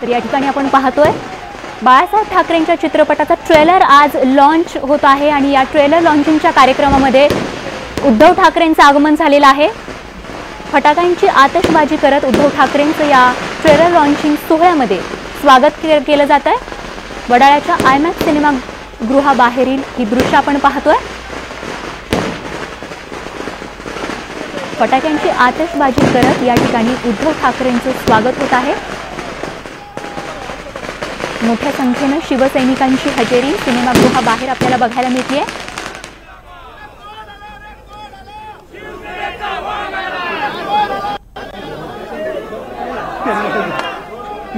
तर या ठिकाणी आपण पाहतोय बाळासाहेब ठाकरेंच्या चित्रपटाचा ट्रेलर आज लॉन्च होत आहे आणि या ट्रेलर लॉन्चिंगच्या कार्यक्रमामध्ये उद्धव ठाकरेंचं आगमन झालेलं आहे। फटाक्यांची आतषबाजी करत उद्धव ठाकरेंचं या ट्रेलर लॉन्चिंग सोहळ्यामध्ये स्वागत केलं जात आहे। वडाळ्याच्या आयमॅक्स सिनेमा गृहाबाहेरील ही दृश्य आपण पाहतोय। फटाक्यांची आतषबाजी करत या ठिकाणी उद्धव ठाकरेंचं स्वागत होत आहे। मोठ्या संख्येने शिवसैनिकांची हजेरी सिनेमागृहाबाहेर आपल्याला बघायला मिळते।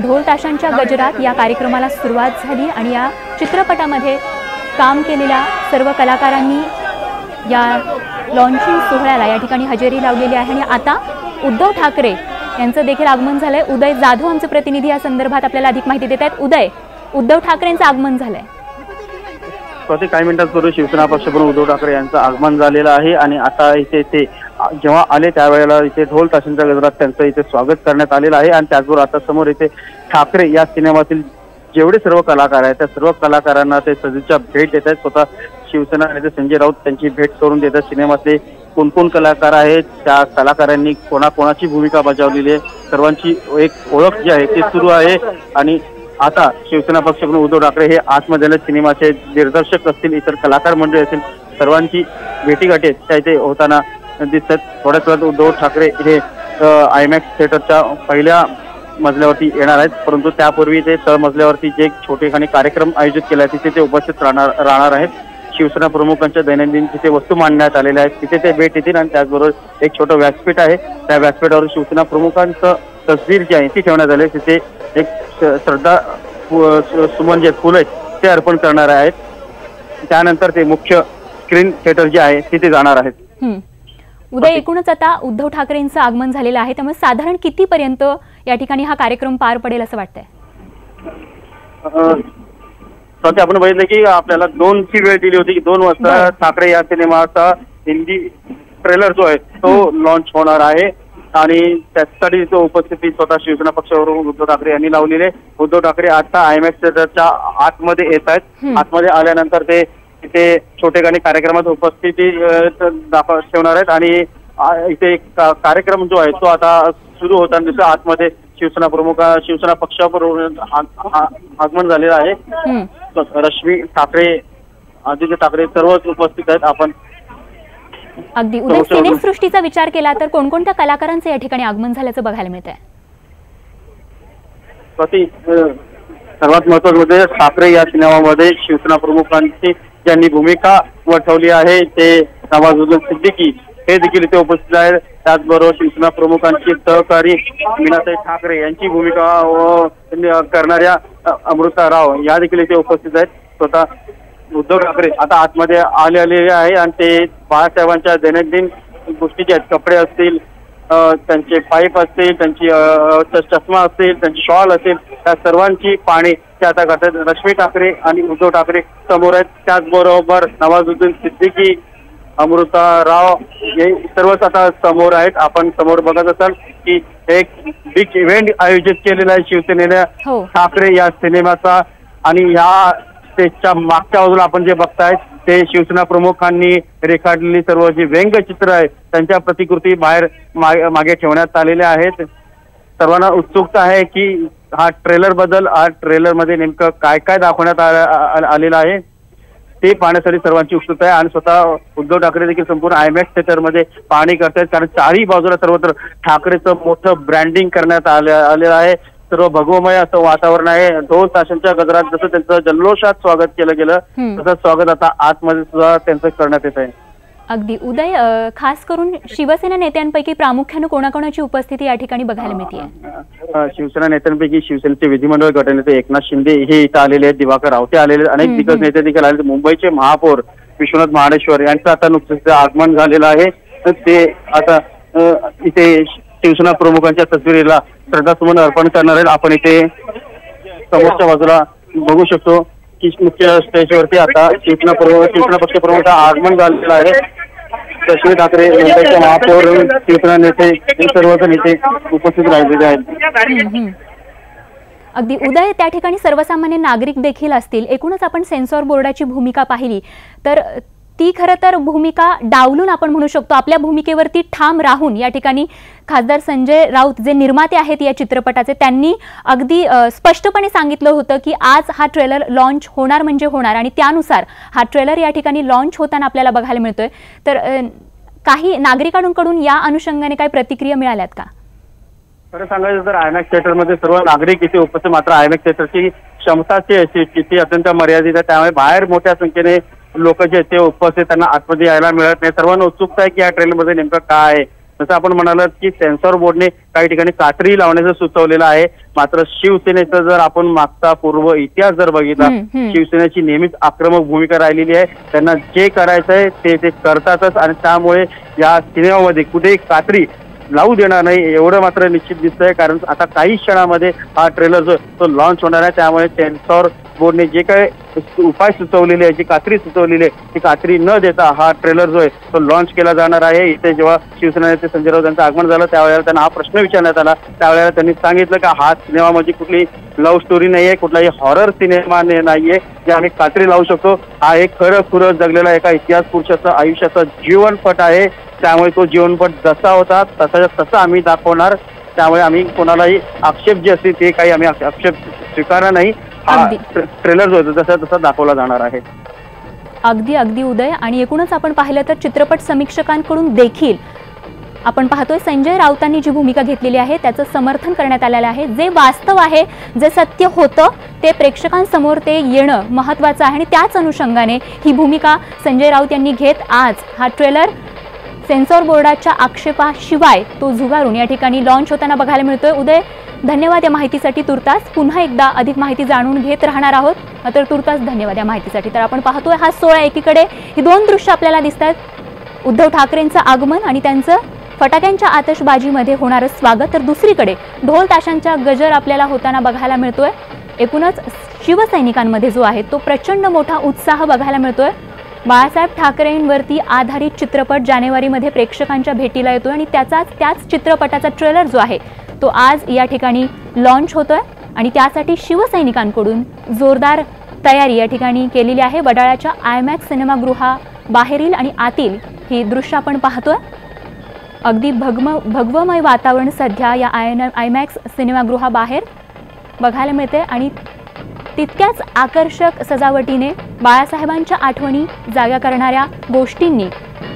ढोल ताशांच्या गजरात या कार्यक्रमाला सुरुवात झाली आणि या चित्रपटामध्ये काम केलेल्या सर्व कलाकारांनी या लॉन्चिंग सोहळ्याला या ठिकाणी हजेरी लावलेली आहे आणि आता उद्धव ठाकरे यांचं देखील आगमन झालंय। उदय जाधव आमचे प्रतिनिधी या संदर्भात आपल्याला अधिक माहिती देत आहेत। उदय, उद्धव ठाकरेंचं आगमन झालंय। प्रति काही मिनिटांपूर्वी शिवसेना पक्षप्रमुख उद्धव ठाकरे यांचं आगमन झालेलं आहे आणि आता इथे ते जेव्हा आले त्यावेळेला इथे ढोल ताशांच्या गजरात त्यांचं इथे स्वागत करण्यात आलेलं आहे आणि त्याचबरोबर आता समोर इथे ठाकरे या सिनेमातील जेवढे सर्व कलाकार आहेत त्या सर्व कलाकारांना ते सदिच्छा भेट देत आहेत। स्वतः शिवसेना नेते संजय राऊत त्यांची भेट करून देतात। सिनेमातले कोण कोण कलाकार आहेत, त्या कलाकारांनी कोणाकोणाची भूमिका बजावलेली आहे, सर्वांची एक ओळख जी आहे ती सुरू आहे आणि आता शिवसेना पक्षप्रमुख उद्धव ठाकरे हे आतमधल्या सिनेमाचे दिग्दर्शक असतील, इतर कलाकार मंडळी असतील, सर्वांची भेटीगाठी त्या इथे होताना दिसतात। थोड्याच वेळात उद्धव ठाकरे हे आयमॅक्स थिएटरच्या पहिल्या मजल्यावरती येणार आहेत, परंतु त्यापूर्वी ते तळमजल्यावरती जे छोटेखानी कार्यक्रम आयोजित केला आहे तिथे ते उपस्थित राहणार आहेत। शिवसेना प्रमुखांच्या दैनंदिन तिथे वस्तू मांडण्यात आलेल्या आहेत, तिथे ते भेट देतील आणि त्याचबरोबर एक छोटं व्यासपीठ आहे, त्या व्यासपीठावर शिवसेना प्रमुखांचं तस्वीर जी आहे ती ठेवण्यात आली आहे। तिथे एक श्रद्धा सुमन जे फुलं आहेत ते अर्पण करणार आहेत। त्यानंतर ते मुख्य स्क्रीन थिएटर जे आहे तिथे जाणार आहेत। उद्या एकूणच आता उद्धव ठाकरेंचं आगमन झालेलं आहे, त्यामुळे साधारण कितीपर्यंत या ठिकाणी हा कार्यक्रम पार पडेल असं वाटतंय? सध्या आपण बघितलं की आपल्याला 2ची वेळ दिली होती की 2 वाजता ठाकरे या सिनेमाचा हिंदी ट्रेलर जो आहे तो लॉन्च होणार आहे आणि त्यासाठी तो उपस्थिती स्वतः शिवसेना पक्षावरून उद्धव ठाकरे यांनी लावलेले। उद्धव ठाकरे आता आयमॅक्स थिएटरच्या आतमध्ये येत आहेत। आतमध्ये आल्यानंतर ते इथे छोटेखानी कार्यक्रमात उपस्थिती ठेवणार आहेत आणि इथे कार्यक्रम जो आहे तो आता सुरू होताना दिसतो। आतमध्ये शिवसेना पक्षाबरोबर आगमन झालेलं आहे। रश्मी ठाकरे, आदित्य ठाकरे सर्वच उपस्थित आहेत। आपण अगदी उद्या सिनेसृष्टीचा विचार केला तर कोणकोणत्या कलाकारांचं या ठिकाणी आगमन झाल्याचं बघायला मिळत आहे? सर्वात महत्त्वाचं म्हणजे ठाकरे या सिनेमामध्ये शिवसेना प्रमुखांची ज्यांनी भूमिका वठवली आहे ते नवाजुद्दीन सिद्दीकी हे देखील इथे उपस्थित आहेत। त्याचबरोबर शिवसेना प्रमुखांची सहकारी मीनाताई ठाकरे यांची भूमिका करणाऱ्या अमृता राव या देखील इथे उपस्थित आहेत। स्वतः उद्धव ठाकरे आता आतमध्ये आलेले आहे आणि ते बाळासाहेबांच्या दैनंदिन गोष्टी ज्या आहेत, कपडे असतील, त्यांचे पाईप असतील, त्यांची चष्मा असतील, त्यांची शॉल असेल, त्या सर्वांची पाहणी ते आता करतात। रश्मी ठाकरे आणि उद्धव ठाकरे समोर आहेत, त्याचबरोबर नवाजुद्दीन सिद्दीकी, अमृता राव हे सर्वच आता समोर आहेत। आपण समोर बघत असाल की एक बिग इव्हेंट आयोजित केलेला आहे शिवसेनेने ठाकरे या सिनेमाचा आणि ह्या स्टेजच्या मागच्या बाजूला आपण जे बघताय ते शिवसेना प्रमुखांनी रेखाटलेली सर्व जी व्यंगचित्र आहे त्यांच्या प्रतिकृती बाहेर मागे ठेवण्यात आलेल्या आहेत। सर्वांना उत्सुकता आहे की हा ट्रेलर मध्ये नेमकं काय काय दाखवण्यात आलेलं आहे ते पाहण्यासाठी सर्वांची उत्सुकता आहे आणि स्वतः उद्धव ठाकरे देखील संपूर्ण आयमॅक्स थिएटरमध्ये पाहणी करतायत, कारण चारही बाजूला सर्वत्र ठाकरेचं मोठं ब्रँडिंग करण्यात आलेलं आहे। सर्व भगवमय असं वातावरण आहे। ढोल ताशांच्या गजरात जसं त्यांचं जल्लोषात स्वागत केलं गेलं तसं स्वागत आता आतमध्ये सुद्धा त्यांचं करण्यात येत आहे। अगदी उदय, खास करून शिवसेना नेत्यांपैकी प्रामुख्याने कोणाकोणाची उपस्थिती या ठिकाणी बघायला मिळते? शिवसेना नेत्यांपैकी शिवसेनेचे विधिमंडळ गटनेते एकनाथ शिंदे हे इथं आलेले आहेत, दिवाकर रावते आलेले, अनेक दिग्गज नेते देखील आले। मुंबईचे महापौर विश्वनाथ महाडेश्वर यांचं आता नुकतंच आगमन झालेलं आहे। ते आता इथे शिवसेना प्रमुखांच्या तस्वीरीला श्रद्धासुमन अर्पण करणार आहेत। आपण इथे समोरच्या बाजूला बघू शकतो की मुख्य स्टेजवरती आता शिवसेना पक्ष प्रमुखांचं आगमन झालेलं आहे। रश्मी ठाकरे, मुंबईचे महापौर, शिवसेना नेते हे सर्वच नेते उपस्थित राहिलेले आहेत। अगदी उदय, त्या ठिकाणी सर्वसामान्य नागरिक देखील असतील. एकूणच आपण सेन्सॉर बोर्डाची भूमिका पाहिली तर ती खरं तर भूमिका डावलून आपण म्हणू शकतो, आपल्या भूमिकेवरती ठाम राहून या ठिकाणी खासदार संजय राऊत जे निर्माते आहेत या चित्रपटाचे, त्यांनी अगदी स्पष्टपणे सांगितलं होतं की आज हा ट्रेलर लॉन्च होणार म्हणजे होणार, आणि त्यानुसार हा ट्रेलर या ठिकाणी लॉन्च होताना आपल्याला बघायला मिळतोय. तर काही नागरिकांकडून या अनुषंगाने काही प्रतिक्रिया मिळाल्यात का? खरं सांगायचं तर आयमॅक्स थिएटरमध्ये सर्व नागरिक इथे उपस्थित, मात्र आयमॅक्स थिएटरची क्षमताची अशी ती अत्यंत मर्यादित आहे, त्यामुळे बाहेर मोठ्या संख्येने लोक जे ते उपस्थित, त्यांना आतमध्ये यायला मिळत नाही. सर्वांना उत्सुकता आहे की या ट्रेलरमध्ये नेमकं काय आहे. जसं आपण म्हणालात की सेन्सॉर बोर्डने काही ठिकाणी कात्री लावण्याचं सुचवलेलं आहे, मात्र शिवसेनेचा जर आपण मागचा पूर्व इतिहास जर बघितला, शिवसेनेची नेहमीच आक्रमक भूमिका राहिलेली आहे. त्यांना जे करायचंय ते करतातच, आणि त्यामुळे या सिनेमामध्ये कुठेही कात्री लावू देणार नाही एवढं मात्र निश्चित दिसतंय. कारण आता काही क्षणामध्ये हा ट्रेलर जो तो लॉन्च होणार आहे, त्यामुळे सेन्सॉर बोर्डने जे काही उपाय सुचवलेले आहे, जी कात्री सुचवलेली आहे, ती कात्री न देता हा ट्रेलर जो आहे तो लॉन्च केला जाणार आहे. इथे जेव्हा शिवसेना नेते संजय राऊत यांचं आगमन झालं त्यावेळेला त्यांना हा प्रश्न विचारण्यात आला, त्यावेळेला त्यांनी सांगितलं की हा सिनेमा म्हणजे कुठली लव्ह स्टोरी नाहीये, कुठलाही हॉरर सिनेमा नाहीये जे आम्ही कात्री लावू शकतो. हा एक खरं जगलेला एका इतिहास पुरुषाचा आयुष्याचा जीवनपट आहे, त्यामुळे तो जीवनपट जसा होता तसा आम्ही दाखवणार. त्यामुळे आम्ही कोणालाही आक्षेप जे असतील ते काही आम्ही आक्षेप स्वीकारणार नाही. हा ट्रेलर जो जसा तसा दाखवला जाणार आहे. अगदी उदय, आणि एकूणच आपण पाहिलं तर चित्रपट समीक्षकांकडून देखील आपण पाहतोय संजय राऊतांनी जी भूमिका घेतलेली आहे त्याचं समर्थन करण्यात आलेलं आहे. जे वास्तव आहे, जे सत्य होतं ते प्रेक्षकांसमोर ते येणं महत्त्वाचं आहे, आणि त्याच अनुषंगाने ही भूमिका संजय राऊत यांनी घेत आज हा ट्रेलर सेन्सॉर बोर्डाच्या आक्षेपाशिवाय तो झुगारून या ठिकाणी लॉन्च होताना बघायला मिळतोय. उदय, धन्यवाद या माहितीसाठी. तुर्तास पुन्हा एकदा अधिक माहिती जाणून घेत राहणार आहोत, तर तुर्तास धन्यवाद या माहितीसाठी. तर आपण पाहतोय हा सोहळा, एकीकडे ही दोन दृश्य आपल्याला दिसतात, उद्धव ठाकरेंचं आगमन आणि त्यांचं फटाक्यांच्या आतषबाजीमध्ये होणारं स्वागत, तर दुसरीकडे ढोल ताशांचा गजर आपल्याला होताना बघायला मिळतोय. एकूणच शिवसैनिकांमध्ये जो आहे तो प्रचंड मोठा उत्साह बघायला मिळतोय. बाळासाहेब ठाकरेंवरती आधारित चित्रपट जानेवारीमध्ये प्रेक्षकांच्या भेटीला येतोय, आणि त्याच चित्रपटाचा ट्रेलर जो आहे तो आज या ठिकाणी लॉन्च होतोय, आणि त्यासाठी शिवसैनिकांकडून जोरदार तयारी या ठिकाणी केलेली आहे. वडाळ्याच्या आयमॅक्स सिनेमागृहाबाहेरील आणि आतील ही दृश्य आपण पाहतोय. अगदी भगवमय वातावरण सध्या या आयमॅक्स सिनेमागृहाबाहेर बघायला मिळते, आणि तितक्याच आकर्षक सजावटीने बाळासाहेबांच्या आठवणी जागा करणाऱ्या गोष्टींनी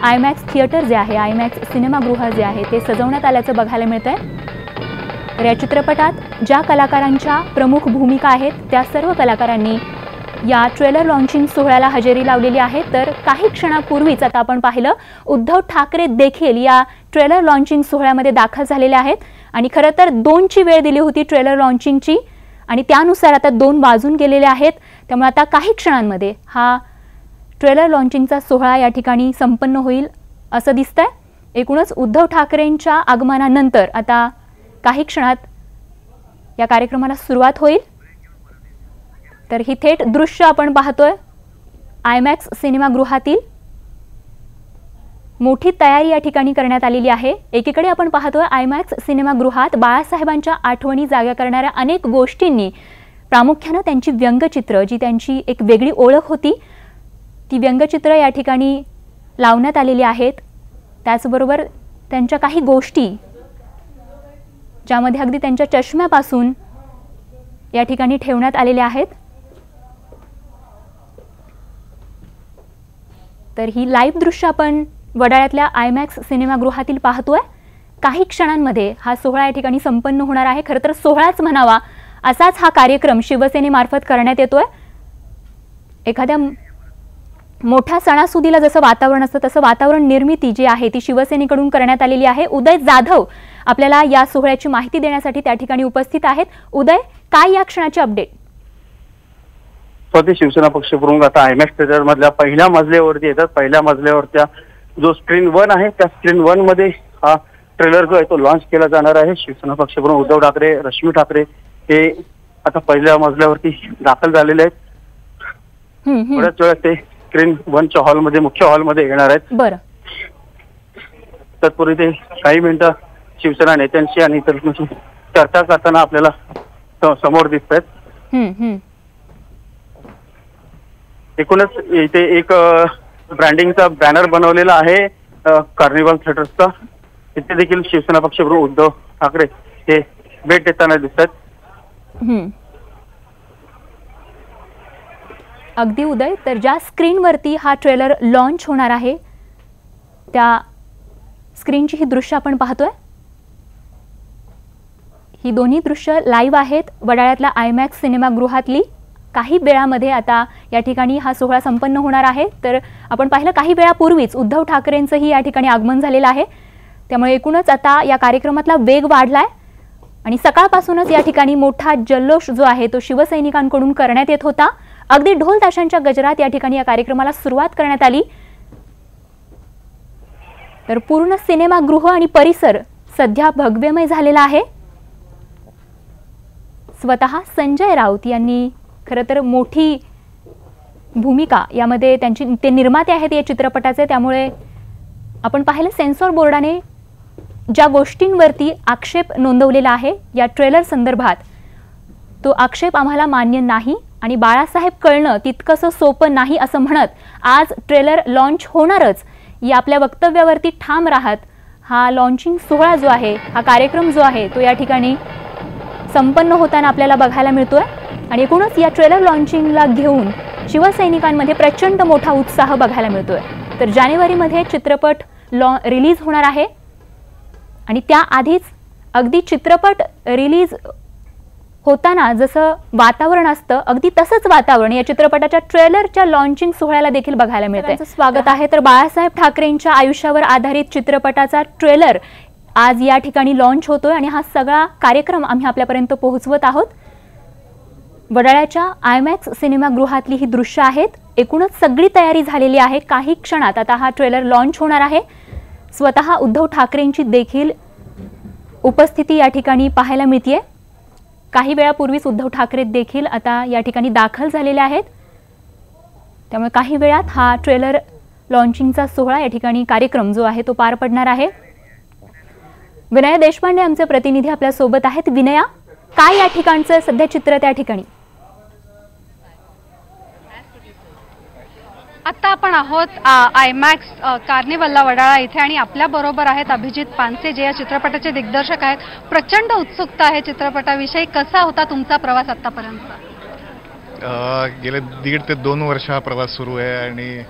आयमॅक्स थिएटर जे आहे, आयमॅक्स सिनेमागृह जे आहे ते सजवण्यात आल्याचं बघायला मिळतंय. तर या चित्रपटात ज्या कलाकारांच्या प्रमुख भूमिका आहेत त्या सर्व कलाकारांनी या ट्रेलर लॉन्चिंग सोहळ्याला हजेरी लावलेली आहे. तर काही क्षणापूर्वीच आता आपण पाहिलं उद्धव ठाकरे देखील या ट्रेलर लॉन्चिंग सोहळ्यामध्ये दाखल झालेले आहेत, आणि खरं तर 2ची वेळ दिली होती ट्रेलर लॉन्चिंगची, आणि त्यानुसार आता 2 वाजून गेलेले आहेत. त्यामुळे आता काही क्षणांमध्ये हा ट्रेलर लॉन्चिंगचा सोहळा या ठिकाणी संपन्न होईल असं दिसतंय. एकूणच उद्धव ठाकरेंच्या आगमनानंतर आता काही क्षणात या कार्यक्रमाला सुरुवात होईल. तर ही थेट दृश्य आपण पाहतोय आयमॅक्स सिनेमागृहातील. मोठी तयारी या ठिकाणी करण्यात आलेली आहे. एकीकडे आपण पाहतोय आयमॅक्स सिनेमागृहात बाळासाहेबांच्या आठवणी जागा करणाऱ्या अनेक गोष्टींनी, प्रामुख्यानं त्यांची व्यंगचित्र, जी त्यांची एक वेगळी ओळख होती, ती व्यंगचित्र या ठिकाणी लावण्यात आलेली आहेत. त्याचबरोबर त्यांच्या काही गोष्टी ज्यामध्ये अगदी त्यांच्या चष्म्यापासून या ठिकाणी ठेवण्यात आलेल्या आहेत. तर ही लाईव्ह दृश्य आपण वडाळ्यातल्या आयमॅक्स सिनेमागृहातील पाहतोय. काही क्षणांमध्ये हा सोहळा या ठिकाणी संपन्न होणार आहे. खरं तर सोहळाच म्हणावा असाच हा कार्यक्रम शिवसेनेमार्फत करण्यात येतोय. एखाद्या मोठ्या सणासुदीला जसं वातावरण असतं तसं वातावरण निर्मिती जी आहे ती शिवसेनेकडून करण्यात आलेली आहे. उदय जाधव आपल्याला या सोहळ्याची माहिती देण्यासाठी त्या ठिकाणी उपस्थित आहेत. उदय, काय या क्षणाची अपडेट? स्वतः शिवसेना पक्षप्रमुख आता आयमॅक्स थिएटर मधल्या पहिल्या मजल्यावरती येतात. पहिल्या मजल्यावरच्या जो स्क्रीन 1 आहे त्या स्क्रीन 1 मध्ये हा ट्रेलर जो आहे तो लॉन्च केला जाणार आहे. शिवसेना पक्षप्रमुख उद्धव ठाकरे, रश्मी ठाकरे हे आता पहिल्या मजल्यावरती दाखल झालेले आहेत. थोड्याच वेळात ते स्क्रीन 1च्या हॉलमध्ये, मुख्य हॉलमध्ये येणार आहेत. बरं, तत्पूर्वी ते काही मिनिटं शिवसेना नेत्यांशी आणि इतर चर्चा करताना आपल्याला समोर दिसत आहेत. एकूणच इथे एक ब्रँडिंगचा बॅनर बनवलेला आहे कार्निवल थिएटर्सचा. तिथे देखील शिवसेना पक्षप्रमुख उद्धव ठाकरे हे भेट देताना दिसतात. अगदी उदय, तर ज्या स्क्रीनवरती हा ट्रेलर लॉन्च होणार आहे त्या स्क्रीनची ही दृश्य आपण पाहतोय. ही दोन्ही दृश्य लाईव्ह आहेत वडाळ्यातल्या आयमॅक्स सिनेमागृहातली. काही वेळामध्ये आता या ठिकाणी हा सोहळा संपन्न होणार आहे. तर आपण पाहिलं काही वेळापूर्वीच उद्धव ठाकरेंचंही या ठिकाणी आगमन झालेलं आहे. त्यामुळे एकूणच आता या कार्यक्रमातला वेग वाढलाय आणि सकाळपासूनच या ठिकाणी मोठा जल्लोष जो आहे तो शिवसैनिकांकडून करण्यात येत होता. अगदी ढोल ताशांच्या गजरात या ठिकाणी या कार्यक्रमाला सुरुवात करण्यात आली. तर पूर्ण सिनेमागृह आणि परिसर सध्या भगव्यमय झालेला आहे. स्वतः संजय राऊत यांनी खरं तर मोठी भूमिका यामध्ये ते निर्माते आहेत या चित्रपटाचे. त्यामुळे आपण पाहिलं सेन्सॉर बोर्डाने ज्या गोष्टींवरती आक्षेप नोंदवलेला आहे या ट्रेलर संदर्भात, तो आक्षेप आम्हाला मान्य नाही आणि बाळासाहेब कळणं तितकंसं सोपं नाही असं म्हणत आज ट्रेलर लॉन्च होणारच या आपल्या वक्तव्यावरती ठाम राहत हा लॉन्चिंग सोहळा जो आहे, हा कार्यक्रम जो आहे तो या ठिकाणी संपन्न होताना आपल्याला बघायला मिळतोय. आणि एकूणच या ट्रेलर लॉन्चिंगला घेऊन शिवसैनिकांमध्ये प्रचंड मोठा उत्साह बघायला मिळतोय. तर जानेवारीमध्ये चित्रपट रिलीज होणार आहे आणि त्याआधीच अगदी चित्रपट रिलीज होताना जसं वातावरण असतं अगदी तसंच वातावरण या चित्रपटाच्या ट्रेलरच्या लॉन्चिंग सोहळ्याला देखील बघायला मिळतंय. स्वागत आहे. तर बाळासाहेब ठाकरेंच्या आयुष्यावर आधारित चित्रपटाचा ट्रेलर आज या ठिकाणी लॉन्च होतोय आणि हा सगळा कार्यक्रम आम्ही आपल्यापर्यंत पोहोचवत आहोत. वडाळ्याच्या आयमॅक्स सिनेमागृहातली ही दृश्य आहेत. एकूणच सगळी तयारी झालेली आहे. काही क्षणात आता हा ट्रेलर लॉन्च होणार आहे. स्वतः उद्धव ठाकरेंची देखील उपस्थिती या ठिकाणी पाहायला मिळतेय. काही वेळापूर्वीच उद्धव ठाकरे देखील आता या ठिकाणी दाखल झालेले आहेत. त्यामुळे काही वेळात हा ट्रेलर लॉन्चिंगचा सोहळा या ठिकाणी कार्यक्रम जो आहे तो पार पडणार आहे. विनया देशपांडे आमचे प्रतिनिधी आपल्या सोबत आहेत. विनया, काय या ठिकाणचं सध्या चित्र त्या ठिकाणी? आता आपण आहोत आयमॅक्स कार्निवलला वडाळा इथे आणि आपल्या बरोबर आहेत अभिजित पानसे जे या चित्रपटाचे दिग्दर्शक आहेत. प्रचंड उत्सुकता आहे चित्रपटाविषयी. कसा होता तुमचा प्रवास आतापर्यंत? गेले 1.5 ते 2 वर्ष हा प्रवास सुरू आहे आणि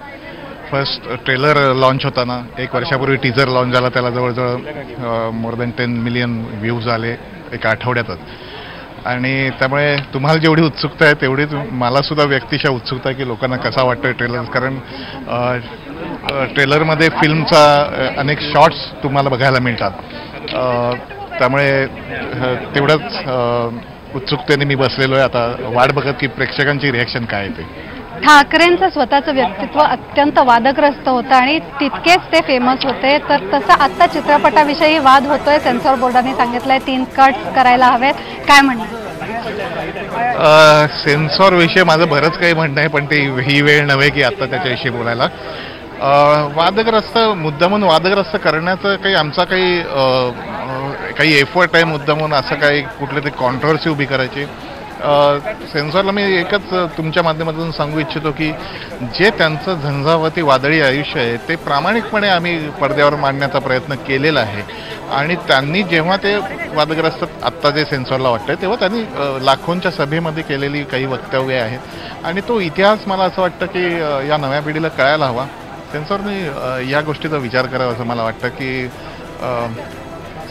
फर्स्ट ट्रेलर लॉन्च होताना 1 वर्षापूर्वी टीजर लॉन्च झाला. त्याला जवळजवळ मोर दॅन 10 मिलियन व्ह्यूज आले एका आठवड्यातच. आणि त्यामुळे तुम्हाला जेवढी उत्सुकता आहे तेवढीच मला सुद्धा व्यक्तिशः उत्सुकता आहे की लोकांना कसा वाटतोय ट्रेलर. कारण ट्रेलरमध्ये फिल्मचा अनेक शॉट्स तुम्हाला बघायला मिळतात. त्यामुळे तेवढंच उत्सुकतेने मी बसलेलो आहे. आता वाट बघत की प्रेक्षकांची रिॲक्शन काय आहे ते. ठाकरेंचं स्वतःचं व्यक्तित्व अत्यंत वादग्रस्त होतं आणि तितकेच ते फेमस होते. तर तसं आता चित्रपटाविषयी वाद होतोय. सेन्सॉर बोर्डाने सांगितलंय 3 कट्स करायला हवेत. काय म्हणणं? सेन्सॉर विषयी माझं बरंच काही म्हणणं आहे, पण ते ही वेळ नव्हे की आता त्याच्याविषयी बोलायला. वादग्रस्त मुद्दामून वादग्रस्त करण्याचं काही आमचा काही एफर्ट आहे मुद्दामून असं काही कुठली तरी कॉन्ट्रोवर्सी उभी करायची. सेन्सॉरला मी एकच तुमच्या माध्यमातून सांगू इच्छितो की जे त्यांचं झंझावाती वादळी आयुष्य आहे ते प्रामाणिकपणे आम्ही पडद्यावर मांडण्याचा प्रयत्न केलेला आहे. आणि त्यांनी जेव्हा ते वादग्रस्त आत्ता जे सेन्सॉरला वाटतंय तेव्हा त्यांनी लाखोंच्या सभेमध्ये केलेली काही वक्तव्ये आहेत आणि तो इतिहास मला असं वाटतं की या नव्या पिढीला कळायला हवा. सेन्सॉरने या गोष्टीचा विचार करावा असं मला वाटतं की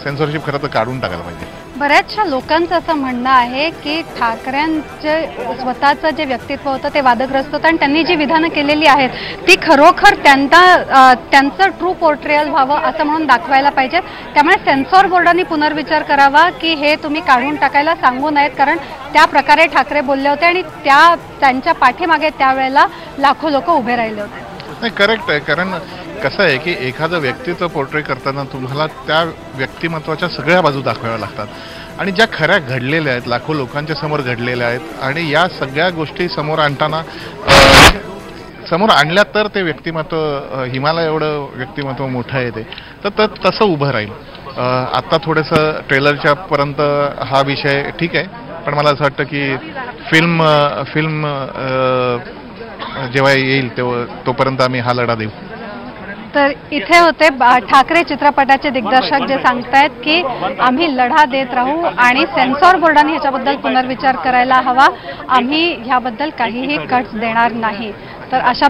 सेन्सॉरशिप खरं तर काढून टाकायला पाहिजे. बऱ्याचशा लोकांचं असं म्हणणं आहे की ठाकरेंचे स्वतःचं जे व्यक्तित्व होतं ते वादग्रस्त होतं आणि त्यांनी जी विधानं केलेली आहेत ती खरोखर त्यांचं ट्रू पोर्ट्रेयल व्हावं असं म्हणून दाखवायला पाहिजे. त्यामुळे सेन्सॉर बोर्डाने पुनर्विचार करावा की हे तुम्ही काढून टाकायला सांगू नयेत. कारण त्या प्रकारे ठाकरे बोलले होते आणि त्यांच्या पाठीमागे त्यावेळेला लाखो लोक उभे राहिले होते. नाही, करेक्ट आहे. कारण कसं आहे की एखादं व्यक्तित्व पोर्ट्रे करताना तुम्हाला त्या व्यक्तिमत्वाच्या सगळ्या बाजू दाखवाव्या लागतात आणि ज्या खऱ्या घडलेल्या आहेत, लाखो लोकांच्या समोर घडलेल्या आहेत आणि या सगळ्या गोष्टी समोर आणल्या तर ते व्यक्तिमत्व हिमालय एवढं व्यक्तिमत्व मोठं आहे ते तर तसं उभं राहील. आत्ता थोडंसं ट्रेलरच्या पर्यंत हा विषय ठीक आहे, पण मला असं वाटतं की फिल्म जेव्हा येईल तेव्हा तोपर्यंत आम्ही हा लढा देऊ. तर इथे होते ठाकरे चित्रपटाचे दिग्दर्शक जे सांगतायत की आम्ही लढा देत राहू आणि सेन्सॉर बोर्डाने ह्याच्याबद्दल पुनर्विचार करायला हवा, आम्ही ह्याबद्दल काहीही कट्स देणार नाही. तर अशा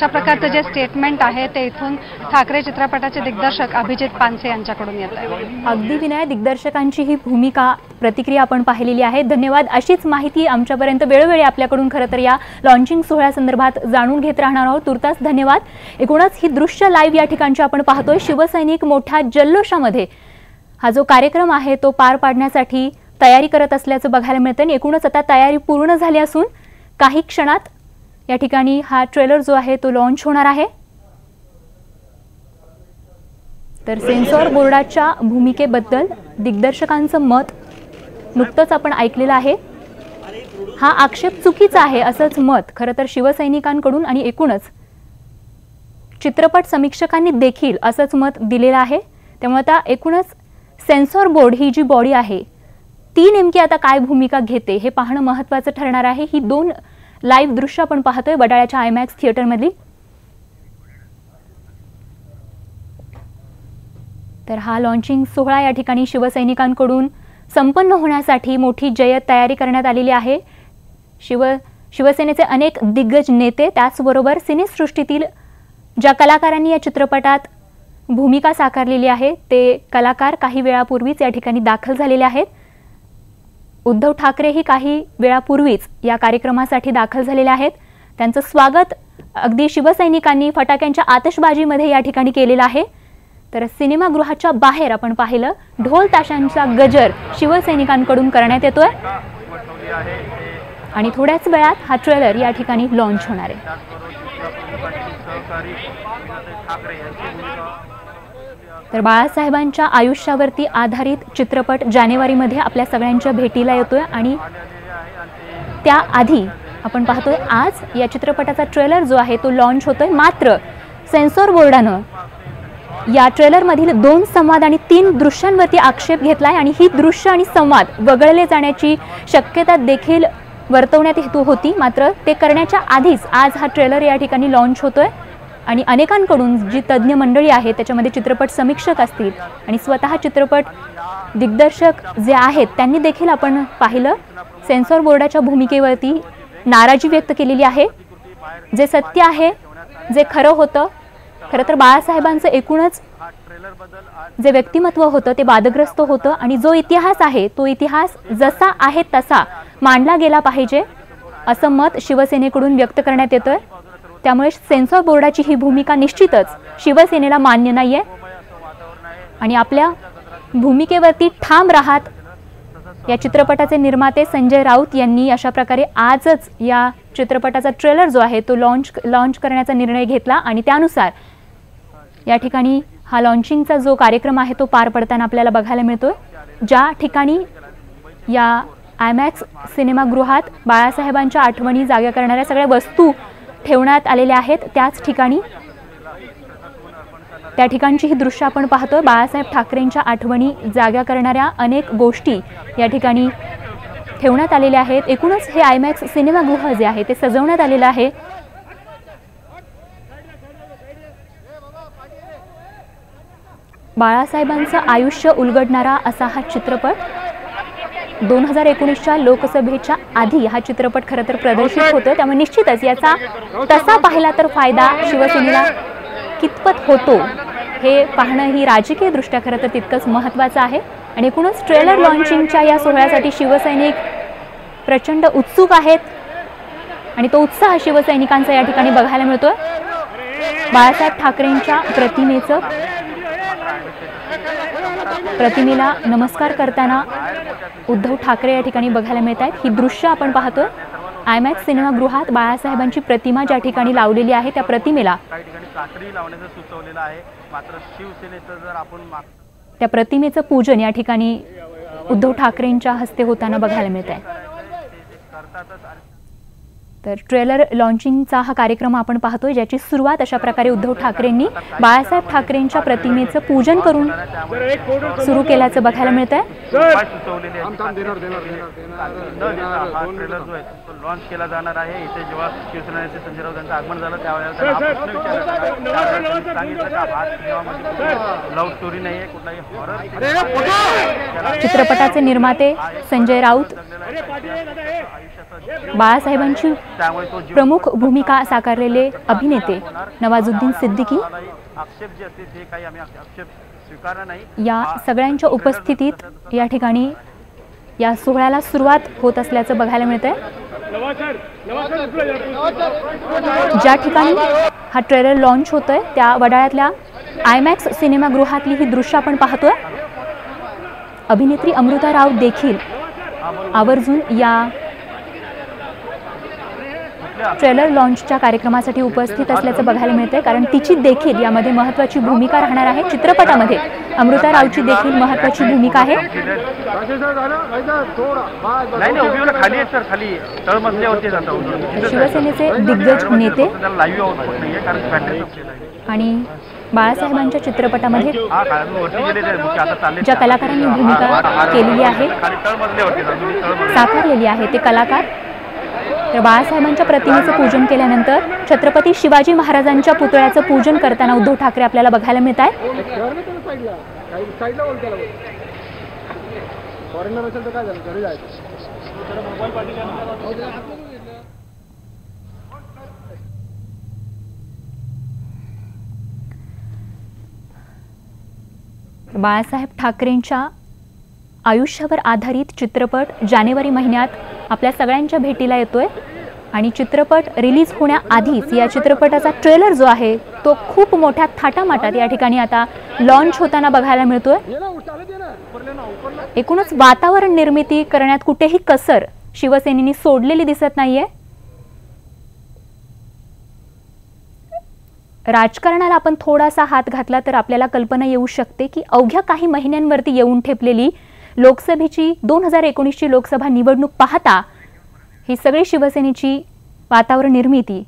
प्रकारचं जे स्टेटमेंट आहे ते इथून ठाकरे चित्रपटाचे दिग्दर्शक अभिजित पानसे यांच्याकडून येत आहे. अगदी विनय, दिग्दर्शकांची ही भूमिका प्रतिक्रिया आपण पाहिलेली आहे. धन्यवाद. अशीच माहिती आमच्यापर्यंत वेळोवेळी आपल्याकडून खरं तर या लॉन्चिंग सोहळ्यासंदर्भात जाणून घेत राहणार आहोत. तुर्तास धन्यवाद. एकूणच ही दृश्य लाईव्ह या ठिकाणची आपण पाहतोय. शिवसैनिक मोठ्या जल्लोषामध्ये हा जो कार्यक्रम आहे तो पार पाडण्यासाठी तयारी करत असल्याचं बघायला मिळतं. एकूणच आता तयारी पूर्ण झाली असून काही क्षणात या ठिकाणी हा ट्रेलर जो आहे तो लॉन्च होणार आहे. तर सेन्सॉर बोर्डाच्या भूमिकेबद्दल दिग्दर्शकांचं मत नुकतंच आपण ऐकलेलं आहे. हा आक्षेप चुकीचा आहे असंच मत खरं तर शिवसैनिकांकडून आणि एकूणच चित्रपट समीक्षकांनी देखील असंच मत दिलेलं आहे. त्यामुळे आता एकूणच सेन्सॉर बोर्ड ही जी बॉडी आहे ती नेमकी आता काय भूमिका घेते हे पाहणं महत्त्वाचं ठरणार आहे. ही 2 लाईव्ह दृश्य आपण पाहतोय वडाळ्याच्या आयमॅक्स थिएटरमधली. तर हा लॉन्चिंग सोहळा या ठिकाणी शिवसैनिकांकडून संपन्न होण्यासाठी मोठी जय्यत तयारी करण्यात आलेली आहे. शिवसेनेचे अनेक दिग्गज नेते त्याचबरोबर सिनेसृष्टीतील ज्या कलाकारांनी या चित्रपटात भूमिका साकारलेली आहे ते कलाकार काही वेळापूर्वीच या ठिकाणी दाखल झालेले आहेत. उद्धव ठाकरेही काही वेळापूर्वीच या कार्यक्रमासाठी दाखल झालेले आहेत. त्यांचं स्वागत अगदी शिवसैनिकांनी फटाक्यांच्या आतषबाजीमध्ये या ठिकाणी केलेलं आहे. तर सिनेमागृहाच्या बाहेर आपण पाहिलं ढोल ताशांचा गजर शिवसैनिकांकडून करण्यात येतोय आणि थोड्याच वेळात हा ट्रेलर या ठिकाणी लॉन्च होणार आहे. तर बाळासाहेबांच्या आयुष्यावरती आधारित चित्रपट जानेवारीमध्ये आपल्या सगळ्यांच्या भेटीला येतोय आणि त्याआधी आपण पाहतोय आज या चित्रपटाचा ट्रेलर जो आहे तो लॉन्च होतोय. मात्र सेन्सॉर बोर्डानं या ट्रेलरमधील 2 संवाद आणि 3 दृश्यांवरती आक्षेप घेतलाय आणि ही दृश्य आणि संवाद वगळले जाण्याची शक्यता देखील वर्तवण्यात येत होती. मात्र ते करण्याच्या आधीच आज हा ट्रेलर या ठिकाणी लॉन्च होतोय आणि अनेकांकडून जी तज्ज्ञ मंडळी आहे त्याच्यामध्ये चित्रपट समीक्षक असतील आणि स्वतः चित्रपट दिग्दर्शक जे आहेत त्यांनी देखील आपण पाहिलं सेन्सॉर बोर्डाच्या भूमिकेवरती नाराजी व्यक्त केलेली आहे. जे सत्य आहे, जे खरं होतं, खरं तर बाळासाहेबांचं एकूणच जे व्यक्तिमत्व होतं ते वादग्रस्त होतं आणि जो इतिहास आहे तो इतिहास जसा आहे तसा मांडला गेला पाहिजे असं मत शिवसेनेकडून व्यक्त करण्यात येतोय. त्यामुळे सेन्सॉर बोर्डाची ही भूमिका निश्चितच शिवसेनेला मान्य नाहीये आणि आपल्या भूमिकेवरती ठाम राहत या चित्रपटाचे निर्माते संजय राऊत यांनी अशा प्रकारे आजच या चित्रपटाचा ट्रेलर जो आहे तो लॉन्च करण्याचा निर्णय घेतला आणि त्यानुसार या ठिकाणी हा लॉन्चिंगचा जो कार्यक्रम आहे तो पार पडताना आपल्याला बघायला मिळतोय. ज्या ठिकाणी या आयमॅक्स सिनेमागृहात बाळासाहेबांच्या आठवणी जाग्या करणाऱ्या सगळ्या वस्तू ठेवण्यात आलेल्या आहेत त्याच ठिकाणी त्या ठिकाणची ही दृश्य आपण पाहतोय. बाळासाहेब ठाकरेंच्या आठवणी जाग्या करणाऱ्या अनेक गोष्टी या ठिकाणी ठेवण्यात आलेल्या आहेत. एकूणच हे आयमॅक्स सिनेमागृह जे आहे ते सजवण्यात आलेलं आहे. बाळासाहेबांचं आयुष्य उलगडणारा असा हा चित्रपट 2019च्या लोकसभेच्या आधी हा चित्रपट खरं तर प्रदर्शित होतो. त्यामुळे निश्चितच याचा तसा पाहिला तर फायदा शिवसेनेला कितपत होतो हे पाहणं ही राजकीय दृष्ट्या खरं तर तितकंच महत्त्वाचं आहे. आणि एकूणच ट्रेलर लॉन्चिंगच्या या सोहळ्यासाठी शिवसैनिक प्रचंड उत्सुक आहेत आणि तो उत्साह शिवसैनिकांचा या ठिकाणी बघायला मिळतोय. बाळासाहेब ठाकरेंच्या प्रतिमेला नमस्कार करताना उद्धव ठाकरे या ठिकाणी बघायला मिळत आहेत. ही दृश्य आपण पाहतोय आयमॅक्स सिनेमागृहात बाळासाहेबांची प्रतिमा ज्या ठिकाणी लावलेली आहे त्या प्रतिमेला त्या प्रतिमेचं पूजन या ठिकाणी उद्धव ठाकरेंच्या हस्ते होताना बघायला मिळत आहे. तर ट्रेलर लॉन्चिंगचा हा कार्यक्रम आपण पाहतोय, ज्याची सुरुवात अशा प्रकारे उद्धव ठाकरेंनी बाळासाहेब ठाकरेंच्या प्रतिमेचं पूजन करून सुरू केल्याचं बघायला मिळतंय. लॉन्च केला जाणार आहे. इथे जेव्हा शिवसेना नेते संजय राऊत यांचं आगमन झालं त्यावेळेला लव्ह स्टोरी नाहीये, कुठलाही हॉरर. चित्रपटाचे निर्माते संजय राऊत, बाळासाहेबांची प्रमुख भूमिका साकारलेले अभिनेते नवाजुद्दीन सिद्दीकी या सगळ्यांच्या उपस्थितीत या ठिकाणी या सोहळ्याला सुरुवात होत असल्याचं बघायला मिळतंय. ज्या ठिकाणी हा ट्रेलर लॉन्च होतोय त्या वडाळ्यातल्या आयमॅक्स सिनेमागृहातली ही दृश्य आपण पाहतोय. अभिनेत्री अमृता राव देखील आवर्जून या ट्रेलर लॉन्चच्या कार्यक्रमासाठी उपस्थित असल्याचं बघायला मिळतंय, कारण तिची देखील यामध्ये महत्त्वाची भूमिका राहणार आहे. चित्रपटामध्ये अमृता रावची देखील महत्त्वाची भूमिका आहे. शिवसेनेचे दिग्गज नेते आणि बाळासाहेबांच्या चित्रपटामध्ये ज्या कलाकारांनी भूमिका केलेली आहे, साकारलेली आहे, ते कलाकार. तर बाळासाहेबांच्या प्रतिमेचं पूजन केल्यानंतर छत्रपती शिवाजी महाराजांच्या पुतळ्याचं पूजन करताना उद्धव ठाकरे आपल्याला बघायला मिळत आहेत. बाळासाहेब ठाकरेंच्या आयुष्यावर आधारित चित्रपट जानेवारी महिन्यात आपल्या सगळ्यांच्या भेटीला येतोय आणि चित्रपट रिलीज होण्याआधीच या चित्रपटाचा ट्रेलर जो आहे तो खूप मोठ्या थाटामाटात या ठिकाणी आता लॉन्च होताना बघायला मिळतोय. एकूणच वातावरण निर्मिती करण्यात कुठेही कसर शिवसेनेने सोडलेली दिसत नाहीये. राजकारणाला आपण थोडासा हात घातला तर आपल्याला कल्पना येऊ शकते की अवघ्या काही महिन्यांवरती येऊन ठेपलेली लोकसभेची 2019ची लोकसभा निवडणूक पाहता ही सगळी शिवसेनेची वातावरण निर्मिती